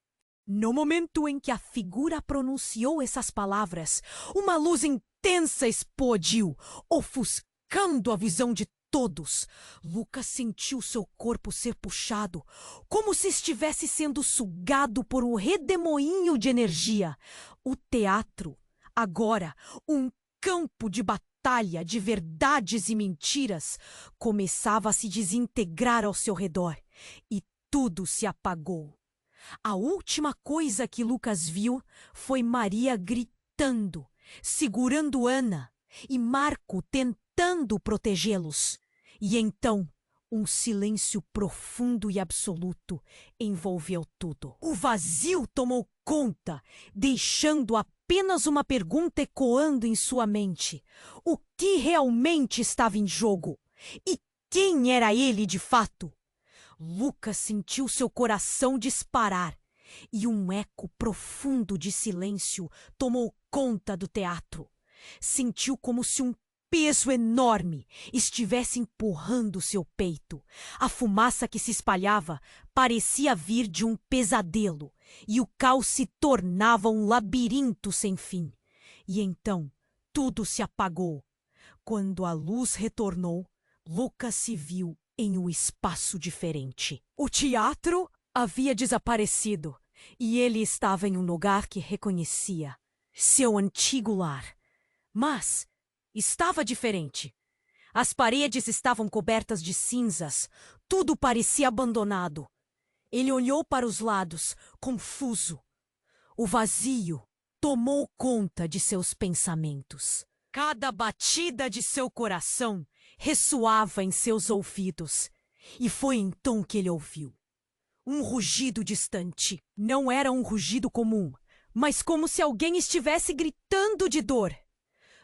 No momento em que a figura pronunciou essas palavras, uma luz intensa explodiu, ofuscando a visão de todos. Lucas sentiu seu corpo ser puxado, como se estivesse sendo sugado por um redemoinho de energia. O teatro, agora um campo de batalha de verdades e mentiras, começava a se desintegrar ao seu redor, e tudo se apagou. A última coisa que Lucas viu foi Maria gritando, segurando Ana, e Marco tentando protegê-los. E então, um silêncio profundo e absoluto envolveu tudo. O vazio tomou conta, deixando apenas uma pergunta ecoando em sua mente. O que realmente estava em jogo? E quem era ele de fato? Lucas sentiu seu coração disparar e um eco profundo de silêncio tomou conta do teatro. Sentiu como se um peso enorme estivesse empurrando seu peito. A fumaça que se espalhava parecia vir de um pesadelo e o caos se tornava um labirinto sem fim. E então tudo se apagou. Quando a luz retornou, Lucas se viu em um espaço diferente. O teatro havia desaparecido e ele estava em um lugar que reconhecia, seu antigo lar. Mas estava diferente. As paredes estavam cobertas de cinzas, tudo parecia abandonado. Ele olhou para os lados, confuso. O vazio tomou conta de seus pensamentos. Cada batida de seu coração ressoava em seus ouvidos. E foi então que ele ouviu um rugido distante. Não era um rugido comum, mas como se alguém estivesse gritando de dor.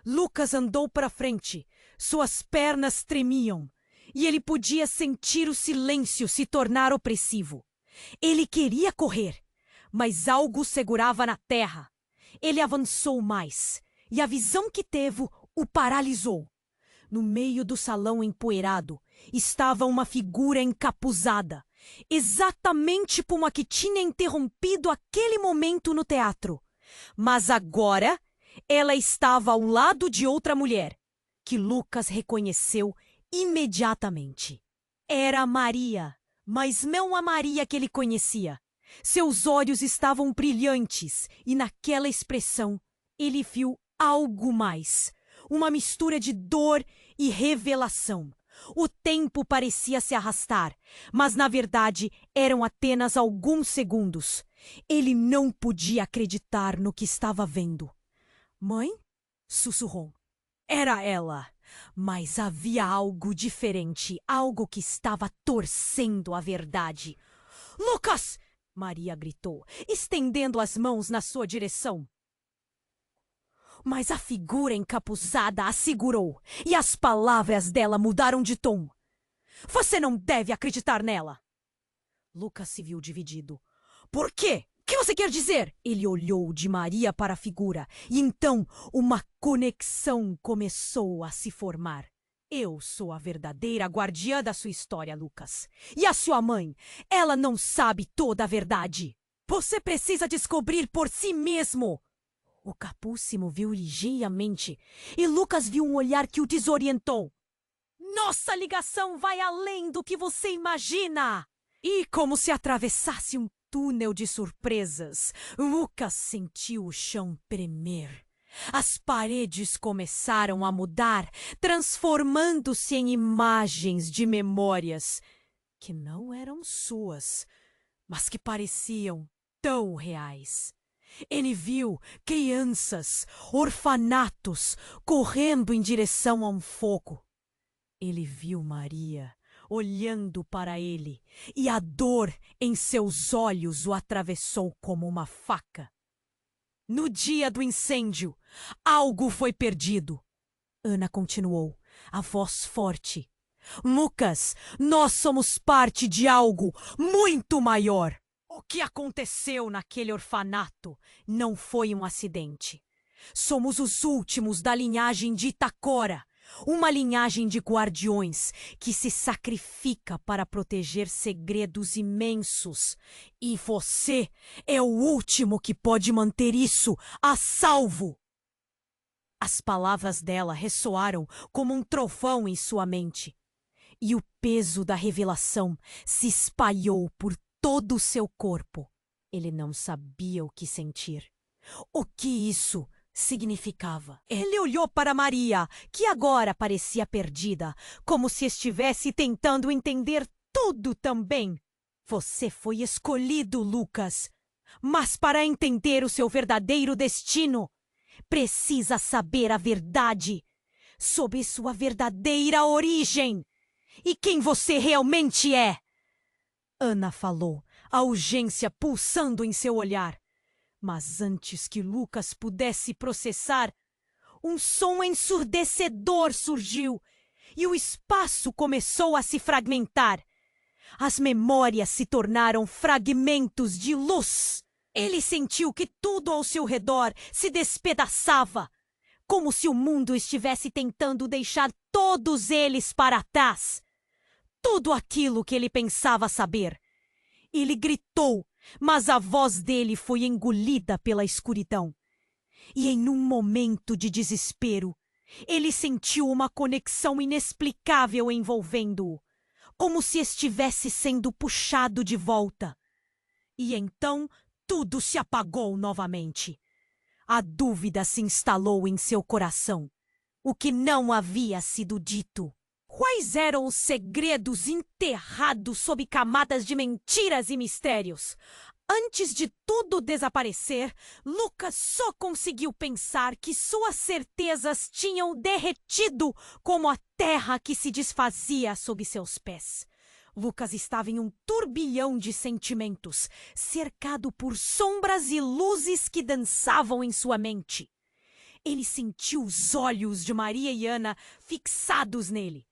Lucas andou para frente. Suas pernas tremiam e ele podia sentir o silêncio se tornar opressivo. Ele queria correr, mas algo o segurava na terra. Ele avançou mais e a visão que teve o paralisou. No meio do salão empoeirado estava uma figura encapuzada, exatamente como a que tinha interrompido aquele momento no teatro. Mas agora ela estava ao lado de outra mulher, que Lucas reconheceu imediatamente. Era Maria, mas não a Maria que ele conhecia. Seus olhos estavam brilhantes e naquela expressão ele viu algo mais. Uma mistura de dor e revelação. O tempo parecia se arrastar, mas na verdade eram apenas alguns segundos. Ele não podia acreditar no que estava vendo. Mãe? Sussurrou. Era ela, mas havia algo diferente, algo que estava torcendo a verdade. Lucas! Maria gritou, estendendo as mãos na sua direção. Mas a figura encapuzada a segurou e as palavras dela mudaram de tom. Você não deve acreditar nela. Lucas se viu dividido. Por quê? O que você quer dizer? Ele olhou de Maria para a figura e então uma conexão começou a se formar. Eu sou a verdadeira guardiã da sua história, Lucas. E a sua mãe, ela não sabe toda a verdade. Você precisa descobrir por si mesmo. O capuz se moveu ligeiramente e Lucas viu um olhar que o desorientou. Nossa ligação vai além do que você imagina! E como se atravessasse um túnel de surpresas, Lucas sentiu o chão tremer. As paredes começaram a mudar, transformando-se em imagens de memórias que não eram suas, mas que pareciam tão reais. Ele viu crianças, orfanatos, correndo em direção a um fogo. Ele viu Maria olhando para ele e a dor em seus olhos o atravessou como uma faca. No dia do incêndio, algo foi perdido. Ana continuou, a voz forte. Lucas, nós somos parte de algo muito maior. O que aconteceu naquele orfanato não foi um acidente. Somos os últimos da linhagem de Itacora, uma linhagem de guardiões que se sacrifica para proteger segredos imensos. E você é o último que pode manter isso a salvo. As palavras dela ressoaram como um trovão em sua mente. E o peso da revelação se espalhou por todo o seu corpo. Ele não sabia o que sentir. O que isso significava? Ele olhou para Maria, que agora parecia perdida, como se estivesse tentando entender tudo também. Você foi escolhido, Lucas. Mas para entender o seu verdadeiro destino, precisa saber a verdade sobre sua verdadeira origem e quem você realmente é. Ana falou, a urgência pulsando em seu olhar. Mas antes que Lucas pudesse processar, um som ensurdecedor surgiu e o espaço começou a se fragmentar. As memórias se tornaram fragmentos de luz. Ele sentiu que tudo ao seu redor se despedaçava, como se o mundo estivesse tentando deixar todos eles para trás. Tudo aquilo que ele pensava saber. Ele gritou, mas a voz dele foi engolida pela escuridão. E em um momento de desespero, ele sentiu uma conexão inexplicável envolvendo-o, como se estivesse sendo puxado de volta. E então tudo se apagou novamente. A dúvida se instalou em seu coração. O que não havia sido dito? Quais eram os segredos enterrados sob camadas de mentiras e mistérios? Antes de tudo desaparecer, Lucas só conseguiu pensar que suas certezas tinham derretido como a terra que se desfazia sob seus pés. Lucas estava em um turbilhão de sentimentos, cercado por sombras e luzes que dançavam em sua mente. Ele sentiu os olhos de Maria e Ana fixados nele.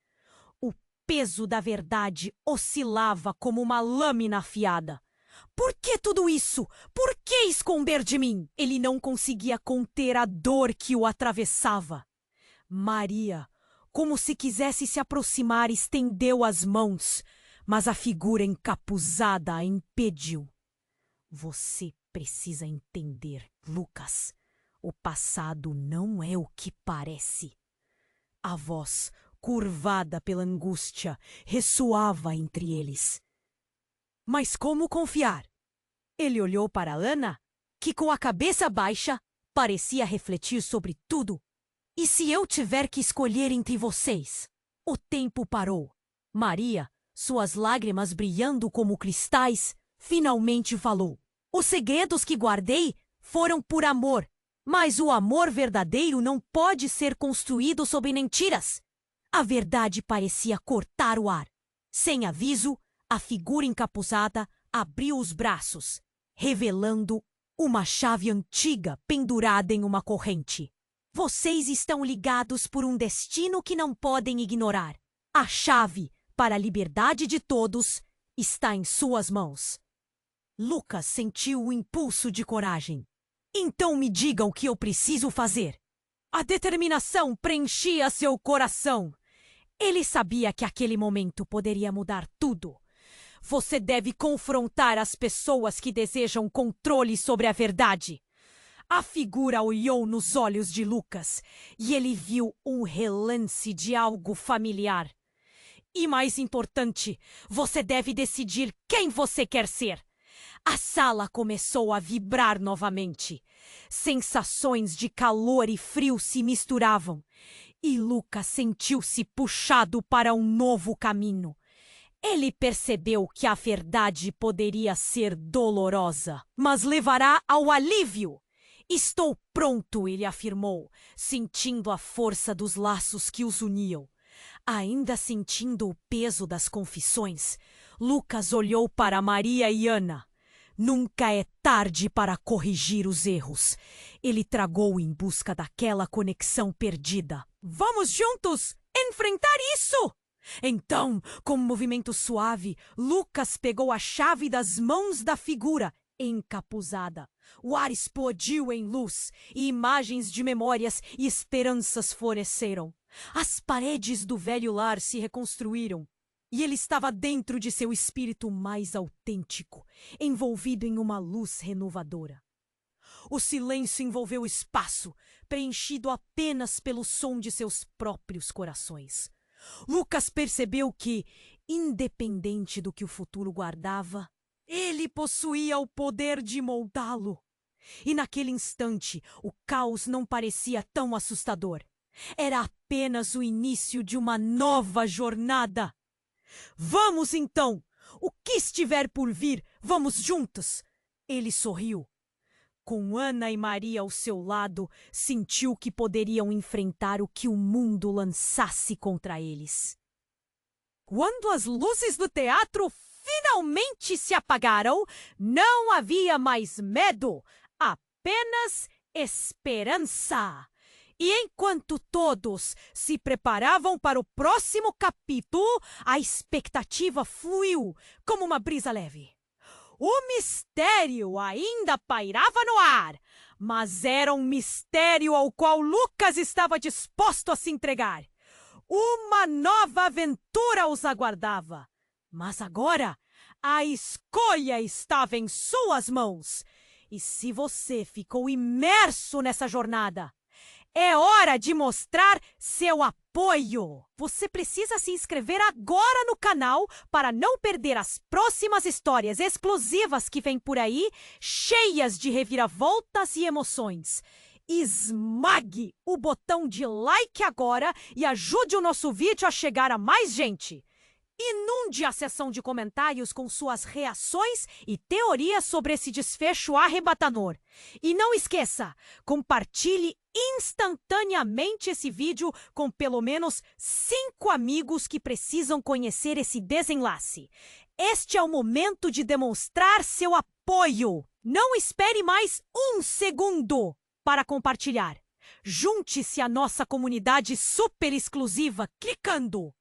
O peso da verdade oscilava como uma lâmina afiada. Por que tudo isso? Por que esconder de mim? Ele não conseguia conter a dor que o atravessava. Maria, como se quisesse se aproximar, estendeu as mãos, mas a figura encapuzada a impediu. Você precisa entender, Lucas. O passado não é o que parece. A voz, curvada pela angústia, ressoava entre eles. Mas como confiar? Ele olhou para Ana, que com a cabeça baixa parecia refletir sobre tudo. E se eu tiver que escolher entre vocês? O tempo parou. Maria, suas lágrimas brilhando como cristais, finalmente falou. Os segredos que guardei foram por amor, mas o amor verdadeiro não pode ser construído sobre mentiras. A verdade parecia cortar o ar. Sem aviso, a figura encapuzada abriu os braços, revelando uma chave antiga pendurada em uma corrente. Vocês estão ligados por um destino que não podem ignorar. A chave para a liberdade de todos está em suas mãos. Lucas sentiu o impulso de coragem. Então me diga o que eu preciso fazer. A determinação preenchia seu coração. Ele sabia que aquele momento poderia mudar tudo. Você deve confrontar as pessoas que desejam controle sobre a verdade. A figura olhou nos olhos de Lucas e ele viu um relance de algo familiar. E mais importante, você deve decidir quem você quer ser. A sala começou a vibrar novamente. Sensações de calor e frio se misturavam. E Lucas sentiu-se puxado para um novo caminho. Ele percebeu que a verdade poderia ser dolorosa, mas levará ao alívio. Estou pronto, ele afirmou, sentindo a força dos laços que os uniam. Ainda sentindo o peso das confissões, Lucas olhou para Maria e Ana. Nunca é tarde para corrigir os erros. Ele tragou em busca daquela conexão perdida. Vamos juntos enfrentar isso! Então, com um movimento suave, Lucas pegou a chave das mãos da figura encapuzada. O ar explodiu em luz e imagens de memórias e esperanças floresceram. As paredes do velho lar se reconstruíram. E ele estava dentro de seu espírito mais autêntico, envolvido em uma luz renovadora. O silêncio envolveu o espaço, preenchido apenas pelo som de seus próprios corações. Lucas percebeu que, independente do que o futuro guardava, ele possuía o poder de moldá-lo. E naquele instante, o caos não parecia tão assustador. Era apenas o início de uma nova jornada. Vamos então! O que estiver por vir, vamos juntos! Ele sorriu. Com Ana e Maria ao seu lado, sentiu que poderiam enfrentar o que o mundo lançasse contra eles. Quando as luzes do teatro finalmente se apagaram, não havia mais medo, apenas esperança. E enquanto todos se preparavam para o próximo capítulo, a expectativa fluiu como uma brisa leve. O mistério ainda pairava no ar, mas era um mistério ao qual Lucas estava disposto a se entregar. Uma nova aventura os aguardava. Mas agora, a escolha estava em suas mãos. E se você ficou imerso nessa jornada, é hora de mostrar seu apoio. Você precisa se inscrever agora no canal para não perder as próximas histórias explosivas que vêm por aí, cheias de reviravoltas e emoções. Esmague o botão de like agora e ajude o nosso vídeo a chegar a mais gente. Inunde a seção de comentários com suas reações e teorias sobre esse desfecho arrebatador. E não esqueça, compartilhe instantaneamente esse vídeo com pelo menos 5 amigos que precisam conhecer esse desenlace. Este é o momento de demonstrar seu apoio. Não espere mais um segundo para compartilhar. Junte-se à nossa comunidade super exclusiva clicando